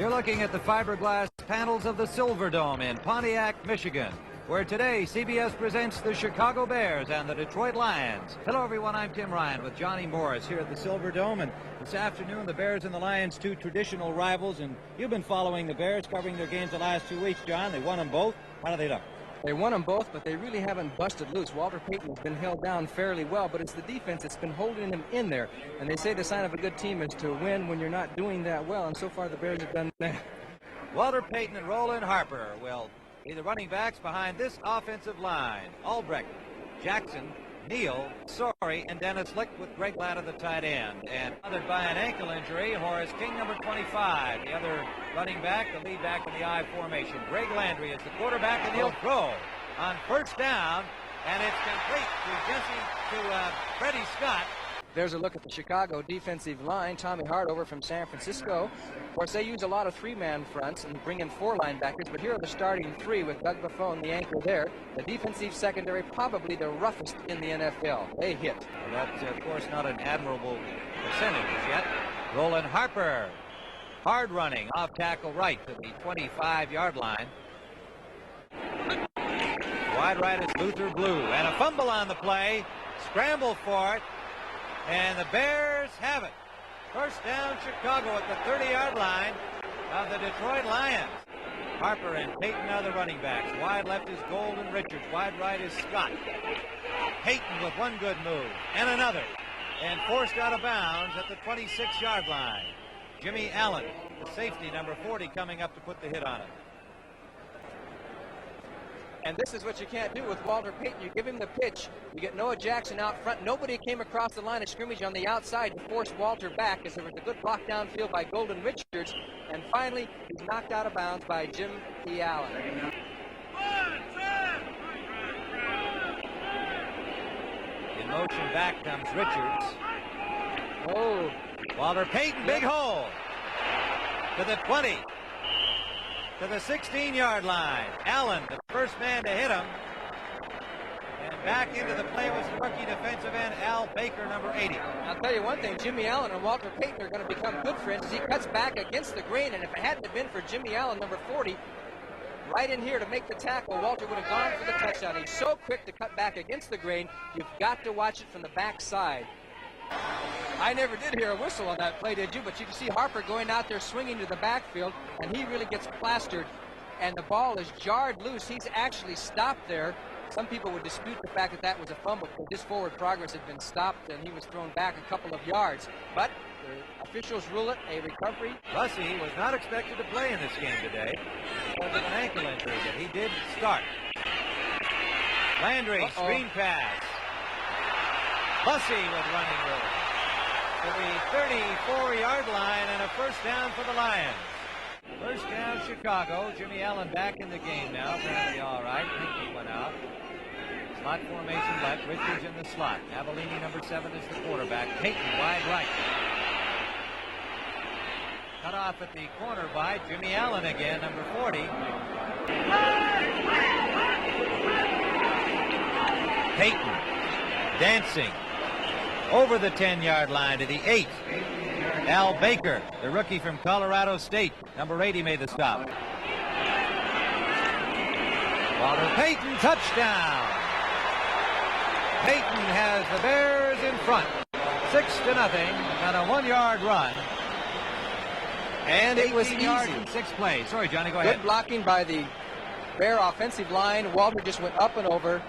You're looking at the fiberglass panels of the Silverdome in Pontiac, Michigan, where today CBS presents the Chicago Bears and the Detroit Lions. Hello, everyone. I'm Tim Ryan with Johnny Morris here at the Silverdome, and this afternoon the Bears and the Lions, two traditional rivals, and you've been following the Bears, covering their games the last 2 weeks, John. They won them both. How do they look? They won them both, but they really haven't busted loose. Walter Payton's been held down fairly well, but it's the defense that's been holding him in there. And they say the sign of a good team is to win when you're not doing that well, and so far the Bears have done that. Walter Payton and Roland Harper will be the running backs behind this offensive line. Albrecht, Jackson, Neal, Sorey, and Dennis Lick with Greg Ladd at the tight end. And bothered by an ankle injury, Horace King, number 25. The other running back, the lead back in the I formation. Greg Landry is the quarterback, and he'll throw on first down, and it's complete to Freddie Scott. There's a look at the Chicago defensive line. Tommy Hardover from San Francisco. Of course, they use a lot of three-man fronts and bring in four linebackers, but here are the starting three with Doug Buffone, the anchor there. The defensive secondary, probably the roughest in the NFL. They hit. Well, that's, of course, not an admirable percentage yet. Roland Harper, hard running, off tackle right to the 25-yard line. Wide right is Luther Blue, and a fumble on the play. Scramble for it. And the Bears have it. First down, Chicago at the 30-yard line of the Detroit Lions. Harper and Payton are the running backs. Wide left is Golden Richards. Wide right is Scott. Payton with one good move and another. And forced out of bounds at the 26-yard line. Jimmy Allen, the safety, number 40, coming up to put the hit on it. And this is what you can't do with Walter Payton. You give him the pitch, you get Noah Jackson out front. Nobody came across the line of scrimmage on the outside to force Walter back, as there was a good block downfield by Golden Richards. And finally, he's knocked out of bounds by Jim P. Allen. In motion back comes Richards. Oh, Walter Payton, big hole to the 20. To the 16-yard line. Allen, the first man to hit him. And back into the play was the rookie defensive end, Al Baker, number 80. I'll tell you one thing, Jimmy Allen and Walter Payton are going to become good friends as he cuts back against the grain. And if it hadn't have been for Jimmy Allen, number 40, right in here to make the tackle, Walter would have gone for the touchdown. He's so quick to cut back against the grain, you've got to watch it from the backside. I never did hear a whistle on that play, did you? But you can see Harper going out there swinging to the backfield, and he really gets plastered, and the ball is jarred loose. He's actually stopped there. Some people would dispute the fact that that was a fumble, because his forward progress had been stopped, and he was thrown back a couple of yards. But the officials rule it a recovery. Bussey was not expected to play in this game today because of an ankle injury, but he did start. Landry, screen pass. Bussey with running room to the 34-yard line, and a first down for the Lions. First down, Chicago. Jimmy Allen back in the game now. Apparently all right. Pinky went out. Slot formation left. Richards in the slot. Avellini, number 7, is the quarterback. Payton wide right. Cut off at the corner by Jimmy Allen again, number 40. Payton dancing over the 10-yard line to the 8. Al Baker, the rookie from Colorado State, number 80, made the stop. Walter Payton, touchdown. Payton has the Bears in front, 6-0 on a 1-yard run. And it was easy. Yards in 6 plays. Sorry, Johnny, go ahead. Good blocking by the Bear offensive line. Walter just went up and over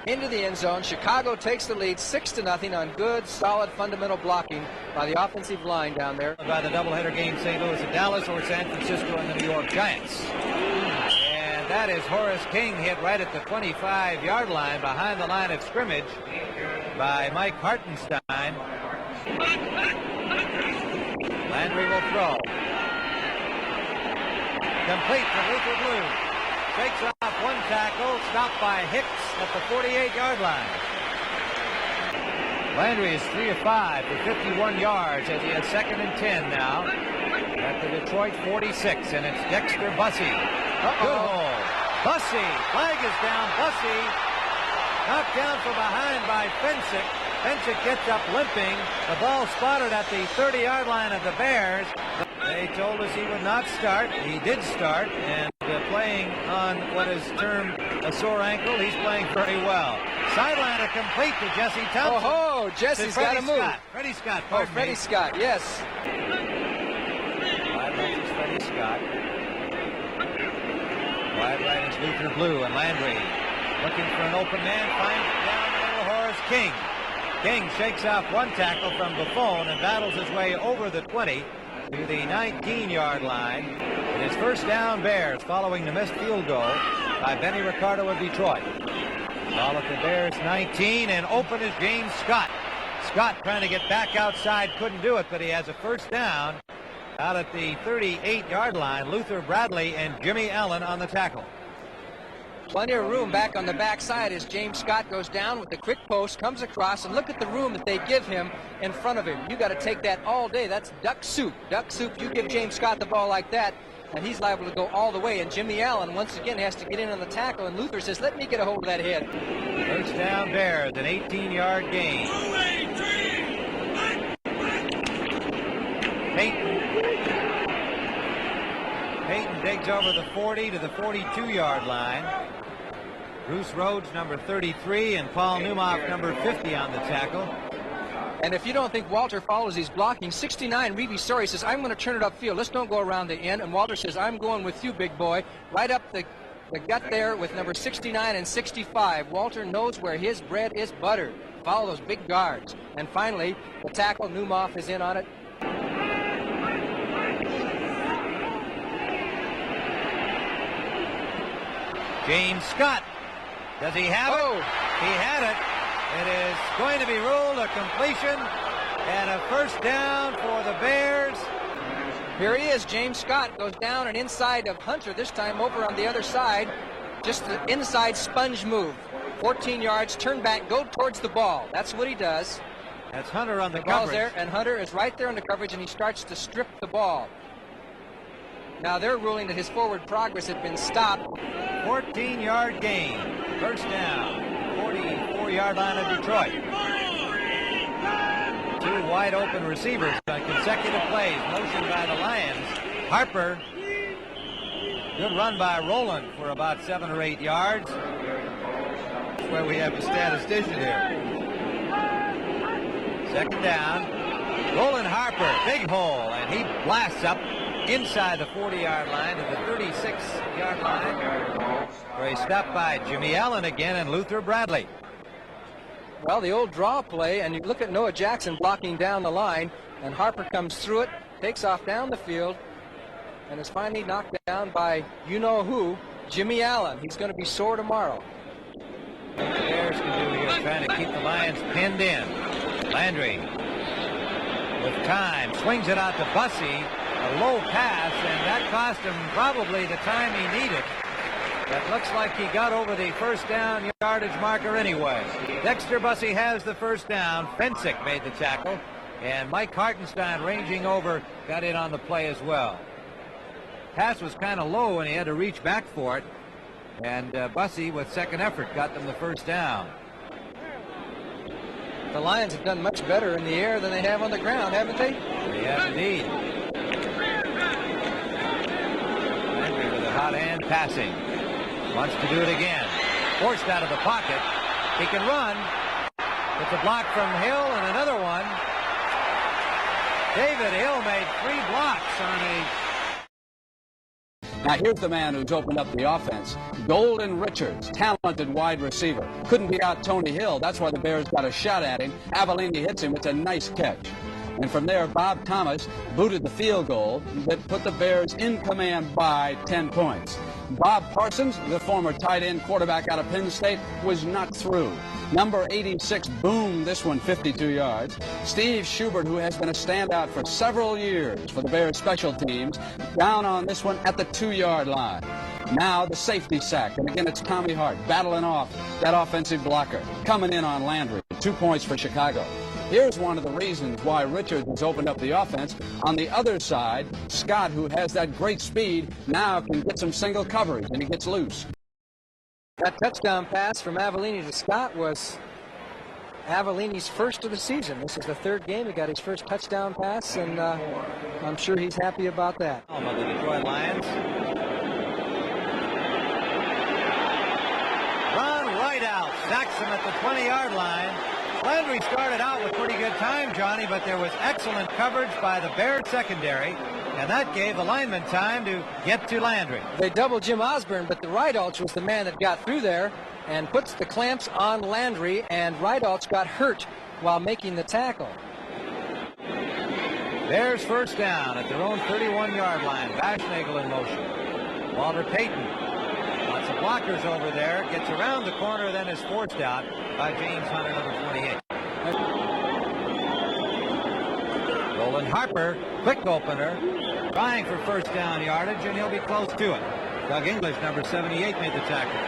into the end zone. Chicago takes the lead 6-0 on good, solid, fundamental blocking by the offensive line down there. By the doubleheader game, St. Louis and Dallas, or San Francisco and the New York Giants. And that is Horace King, hit right at the 25-yard line behind the line of scrimmage by Mike Hartenstein. Landry will throw. Complete to Luther Blue. Takes off one tackle, stopped by Hicks at the 48-yard line. Landry is 3 of 5 for 51 yards as he has 2nd and 10 now at the Detroit 46, and it's Dexter Bussey. Good hole. Bussey, flag is down. Bussey knocked down from behind by Fensick. Fensick gets up limping. The ball spotted at the 30-yard line of the Bears. They told us he would not start. He did start, and playing on what is termed a sore ankle, he's playing very well. Sideliner complete to Jesse Thompson. Oh, Jesse's got to move. Freddie Scott. Oh, Freddie Scott, yes. Wide left is Freddie Scott. Wide right is Luther Blue, and Landry looking for an open man, finds it down the middle. Horace King. King shakes off one tackle from Buffon and battles his way over the 20 to the 19-yard line. It is first down Bears following the missed field goal by Benny Ricardo of Detroit. Ball at the Bears 19, and open is James Scott. Scott trying to get back outside, couldn't do it, but he has a first down out at the 38-yard line. Luther Bradley and Jimmy Allen on the tackle. Plenty of room back on the backside as James Scott goes down with the quick post, comes across, and look at the room that they give him in front of him. You got to take that all day. That's duck soup. Duck soup. You give James Scott the ball like that, and he's liable to go all the way. And Jimmy Allen, once again, has to get in on the tackle, and Luther says, let me get a hold of that head. First down Bears, an 18-yard gain. Peyton digs over the 40 to the 42-yard line. Bruce Rhodes, number 33, and Paul Newmoff, number 50, on the tackle. And if you don't think Walter follows his blocking, 69, Reeve Story says, I'm going to turn it upfield. Let's don't go around the end. And Walter says, I'm going with you, big boy. Right up the gut there with number 69 and 65. Walter knows where his bread is buttered. Follow those big guards. And finally, the tackle, Newmoff is in on it. James Scott. Does he have it? He had it. It is going to be ruled a completion and a first down for the Bears. Here he is. James Scott goes down and inside of Hunter, this time over on the other side. Just the inside sponge move. 14 yards, turn back, go towards the ball. That's what he does. That's Hunter on the ball's coverage. There, and Hunter is right there on the coverage, and he starts to strip the ball. Now they're ruling that his forward progress had been stopped. 14-yard gain. First down. 44-yard line of Detroit. Two wide open receivers on consecutive plays. Motion by the Lions. Harper. Good run by Rowland for about 7 or 8 yards. That's where we have a statistician here. Second down. Rowland Harper. Big hole. And he blasts up inside the 40-yard line to the 36-yard line, where he stopped by Jimmy Allen again and Luther Bradley. Well, the old draw play, and you look at Noah Jackson blocking down the line, and Harper comes through it, takes off down the field, and is finally knocked down by you-know-who, Jimmy Allen. He's going to be sore tomorrow. What the Bears can do here, trying to keep the Lions pinned in. Landry, with time, swings it out to Bussey. A low pass, and that cost him probably the time he needed. That looks like he got over the first down yardage marker anyway. Dexter Bussey has the first down. Fensick made the tackle, and Mike Hartenstein, ranging over, got in on the play as well. Pass was kind of low, and he had to reach back for it, and Bussey, with second effort, got them the first down. The Lions have done much better in the air than they have on the ground, haven't they? They have indeed. With a hot hand passing. Wants to do it again. Forced out of the pocket. He can run. It's a block from Hill and another one. David Hill made 3 blocks on a... Now here's the man who's opened up the offense. Golden Richards, talented wide receiver. Couldn't beat out Tony Hill. That's why the Bears got a shot at him. Avellini hits him. It's a nice catch. And from there, Bob Thomas booted the field goal that put the Bears in command by 10 points. Bob Parsons, the former tight end quarterback out of Penn State, was not through. Number 86 boomed this one 52 yards. Steve Schubert, who has been a standout for several years for the Bears special teams, down on this one at the 2-yard line. Now the safety sack, and again it's Tommy Hart battling off that offensive blocker, coming in on Landry. 2 points for Chicago. Here's one of the reasons why Richards has opened up the offense. On the other side, Scott, who has that great speed, now can get some single coverage, and he gets loose. That touchdown pass from Avellini to Scott was Avellini's first of the season. This is the third game. He got his first touchdown pass, and I'm sure he's happy about that. Of the Detroit Lions. Run right out. Sacks him at the 20-yard line. Landry started out with pretty good time, Johnny, but there was excellent coverage by the Bears secondary, and that gave the lineman time to get to Landry. They doubled Jim Osborne, but the Rydalch was the man that got through there and puts the clamps on Landry, and Rydalch got hurt while making the tackle. Bears first down at their own 31-yard line. Bashnagel in motion. Walter Payton. Lots of blockers over there. Gets around the corner, then is forced out by James Hunter, number 28. Roland Harper, quick opener, trying for first down yardage, and he'll be close to it. Doug English, number 78, made the tackle.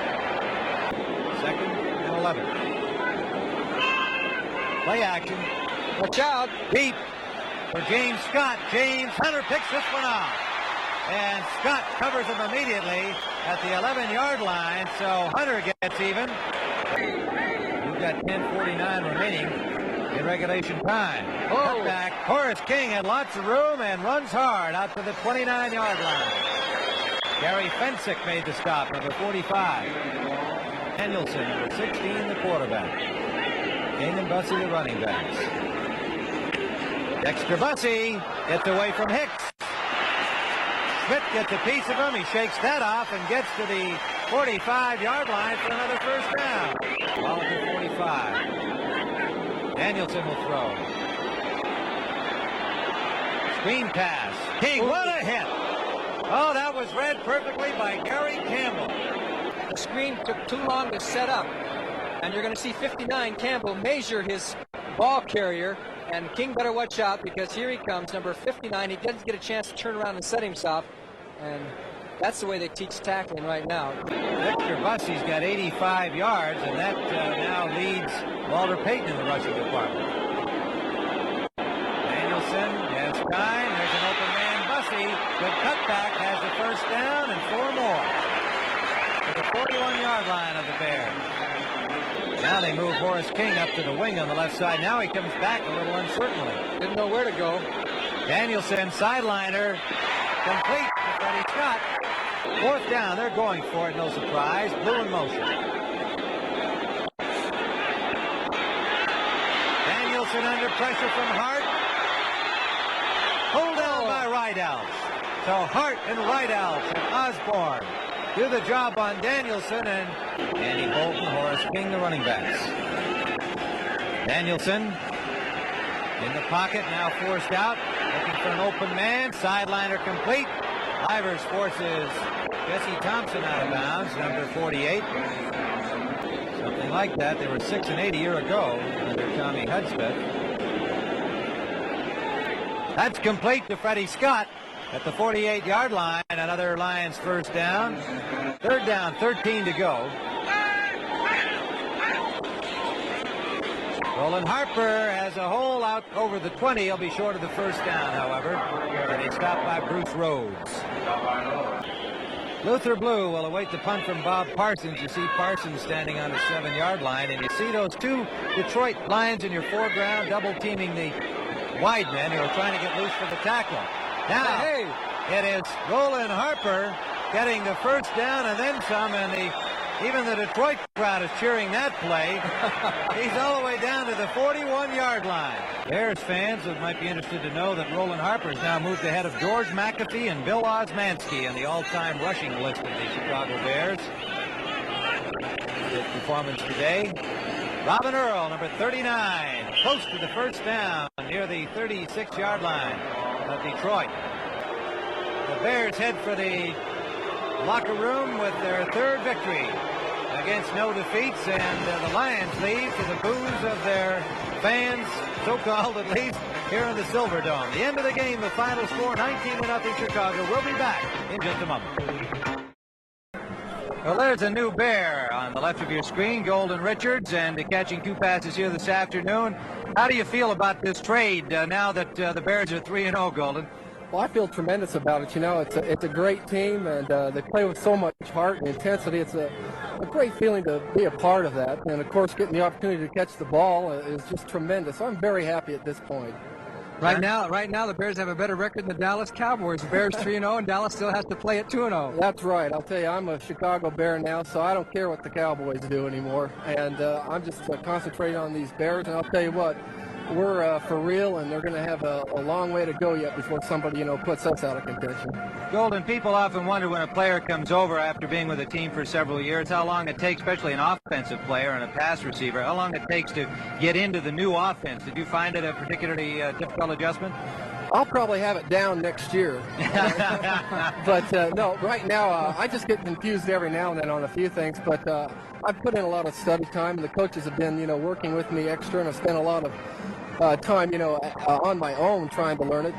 2nd and 11. Play action. Watch out. Deep for James Scott. James Hunter picks this one off. And Scott covers him immediately at the 11-yard line, so Hunter gets even. We've got 10:49 remaining in regulation time. Cutback. Horace King had lots of room and runs hard out to the 29-yard line. Gary Fensick made the stop, number 45. Danielson, number 16, the quarterback. King and Bussey, the running backs. Dexter Bussey gets away from Hicks. Schmidt gets a piece of him. He shakes that off and gets to the 45-yard line for another first down. Ball at the 45. Danielson will throw. Screen pass. King, what a hit! Oh, that was read perfectly by Gary Campbell. The screen took too long to set up, and you're going to see 59 Campbell measure his ball carrier, and King better watch out because here he comes, number 59. He doesn't get a chance to turn around and set himself, and that's the way they teach tackling right now. Dexter Bussey's got 85 yards, and that now leads Walter Payton in the rushing department. Danielson has time. There's an open man. Bussey, good cutback, has the first down and 4 more. To the 41-yard line of the Bears. Now they move Horace King up to the wing on the left side. Now he comes back a little uncertainly. Didn't know where to go. Danielson, sideliner, complete to Freddie Scott. 4th down, they're going for it, no surprise. Blue in motion. Danielson under pressure from Hart. Pulled down by Rydalch. So Hart and Rydalch and Osborne do the job on Danielson, and Andy Bolton, Horace King, the running backs. Danielson in the pocket, now forced out, looking for an open man. Sideliner complete. Ivers forces Jesse Thompson out of bounds, number 48. Something like that. They were 6-8 a year ago under Tommy Hudspeth. That's complete to Freddie Scott at the 48-yard line. Another Lions first down. 3rd down, 13 to go. Roland Harper has a hole out over the 20. He'll be short of the first down, however. And he's stopped by Bruce Rhodes. Luther Blue will await the punt from Bob Parsons. You see Parsons standing on the 7-yard line, and you see those 2 Detroit Lions in your foreground double-teaming the wide men who are trying to get loose for the tackle. Now, it is Roland Harper getting the first down and then some, and even the Detroit crowd is cheering that play. He's all the way down to the 41-yard line. Bears fans might be interested to know that Roland Harper has now moved ahead of George McAfee and Bill Osmanski in the all-time rushing list of the Chicago Bears. His performance today. Robin Earl, number 39, close to the first down near the 36-yard line of Detroit. The Bears head for the locker room with their 3rd victory against no defeats, and the Lions leave to the boos of their fans, so-called at least, here in the Silverdome. The end of the game, the final score, 19-0 Chicago. We'll be back in just a moment. Well, there's a new Bear on the left of your screen, Golden Richards, and catching 2 passes here this afternoon. How do you feel about this trade now that the Bears are 3-0, Golden? Well, I feel tremendous about it. You know, it's a great team, and they play with so much heart and intensity. It's a great feeling to be a part of that. And, of course, getting the opportunity to catch the ball is just tremendous. I'm very happy at this point. Right now, the Bears have a better record than the Dallas Cowboys. The Bears 3-0, and Dallas still has to play at 2-0. That's right. I'll tell you, I'm a Chicago Bear now, so I don't care what the Cowboys do anymore. And I'm just concentrating on these Bears. And I'll tell you what, we're for real, and they're going to have a long way to go yet before somebody, puts us out of contention. Golden, people often wonder when a player comes over after being with a team for several years, how long it takes, especially an offensive player and a pass receiver, how long it takes to get into the new offense. Did you find it a particularly difficult adjustment? I'll probably have it down next year. But no, right now I just get confused every now and then on a few things. But I've put in a lot of study time, and the coaches have been, working with me extra, and I've spent a lot of time, on my own trying to learn it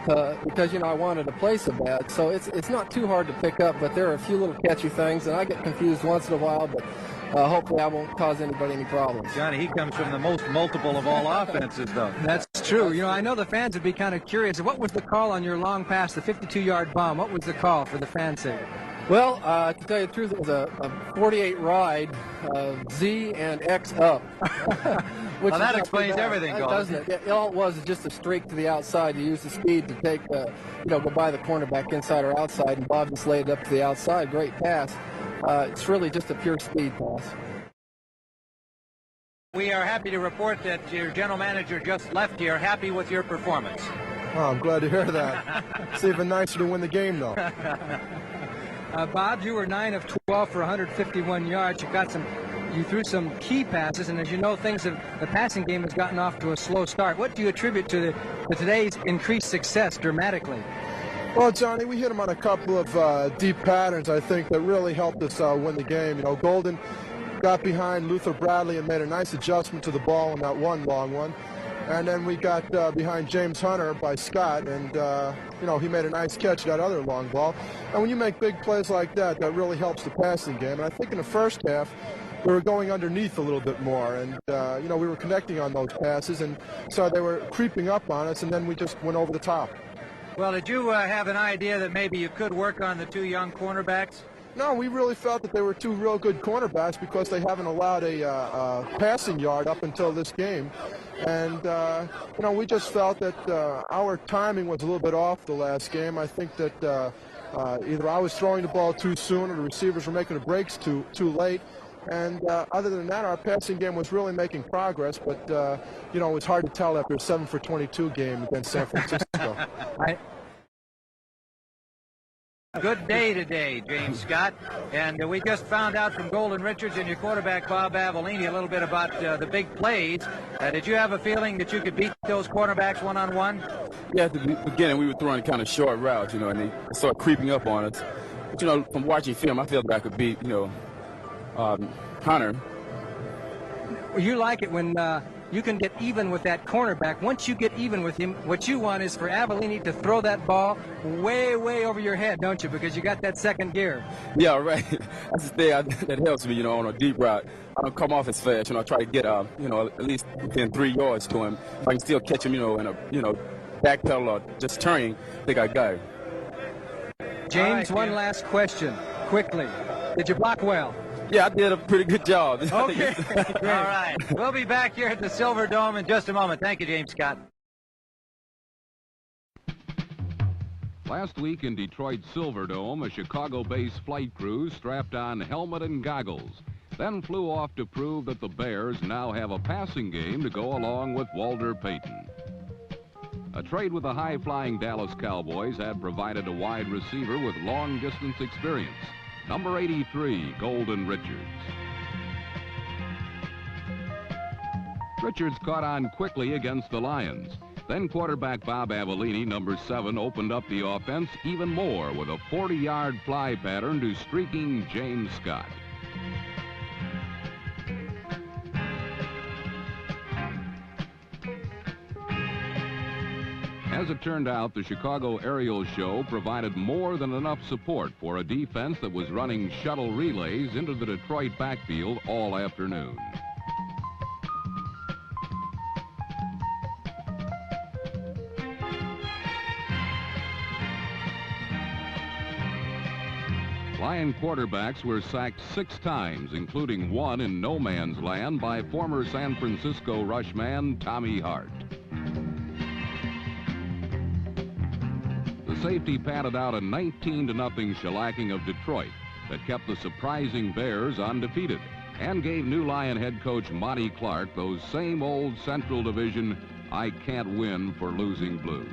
because, I wanted to play so bad. So it's not too hard to pick up, but there are a few little catchy things, and I get confused once in a while, but hopefully I won't cause anybody any problems. Johnny, he comes from the most multiple of all offenses, though. That's true. I know the fans would be kind of curious. What was the call on your long pass, the 52-yard bomb? What was the call for the fans' sake? Well, to tell you the truth, it was a 48 ride, Z and X up. Which well, that explains everything, doesn't it? Yeah, all it was just a streak to the outside. You use the speed to take, go by the cornerback inside or outside, and Bob just laid it up to the outside. Great pass. It's really just a pure speed pass. We are happy to report that your general manager just left here. Happy with your performance. Oh, I'm glad to hear that. It's even nicer to win the game, though. Bob, you were 9 of 12 for 151 yards. You threw some key passes, and as you know, the passing game has gotten off to a slow start. What do you attribute to today's increased success dramatically? Well, Johnny, we hit him on a couple of deep patterns, I think, that really helped us win the game. Golden got behind Luther Bradley and made a nice adjustment to the ball on that one long one. And then we got behind James Hunter by Scott, and, he made a nice catch of that other long ball. And when you make big plays like that, that really helps the passing game. And I think in the first half, we were going underneath a little bit more, and, we were connecting on those passes, and so they were creeping up on us, and then we just went over the top. Well, did you have an idea that maybe you could work on the two young cornerbacks? No, we really felt that they were two real good cornerbacks because they haven't allowed a passing yard up until this game. And, we just felt that our timing was a little bit off the last game. I think that either I was throwing the ball too soon or the receivers were making the breaks too late. And other than that, our passing game was really making progress. But, it was hard to tell after a 7 for 22 game against San Francisco. Good day today, James Scott. And we just found out from Golden Richards and your quarterback, Bob Avellini, a little bit about the big plays. Did you have a feeling that you could beat those cornerbacks one-on-one? Yeah, at the beginning we were throwing kind of short routes, and they started creeping up on us. But, from watching film, I felt that I could beat, Hunter. You like it when you can get even with that cornerback. Once you get even with him, what you want is for Avellini to throw that ball way, way over your head, don't you? Because you got that second gear. Yeah, right. That's the thing that helps me, on a deep route. I don't come off as fast. I try to get, at least within 3 yards to him. If I can still catch him, in a, backpedal or just turning, I think I got him. James, one last question, quickly. Did you block well? Yeah, I did a pretty good job. Okay. All right. We'll be back here at the Silver Dome in just a moment. Thank you, James Scott. Last week in Detroit's Silverdome, a Chicago-based flight crew strapped on helmet and goggles, then flew off to prove that the Bears now have a passing game to go along with Walter Payton. A trade with the high-flying Dallas Cowboys had provided a wide receiver with long-distance experience. Number 83, Golden Richards. Richards caught on quickly against the Lions. Then quarterback Bob Avellini, number 7, opened up the offense even more with a 40-yard fly pattern to streaking James Scott. As it turned out, the Chicago aerial show provided more than enough support for a defense that was running shuttle relays into the Detroit backfield all afternoon. Lion quarterbacks were sacked 6 times, including one in no man's land by former San Francisco rushman Tommy Hart. The safety patted out a 19-0 shellacking of Detroit that kept the surprising Bears undefeated and gave new Lion head coach Monty Clark those same old Central Division "I can't win for losing" blues.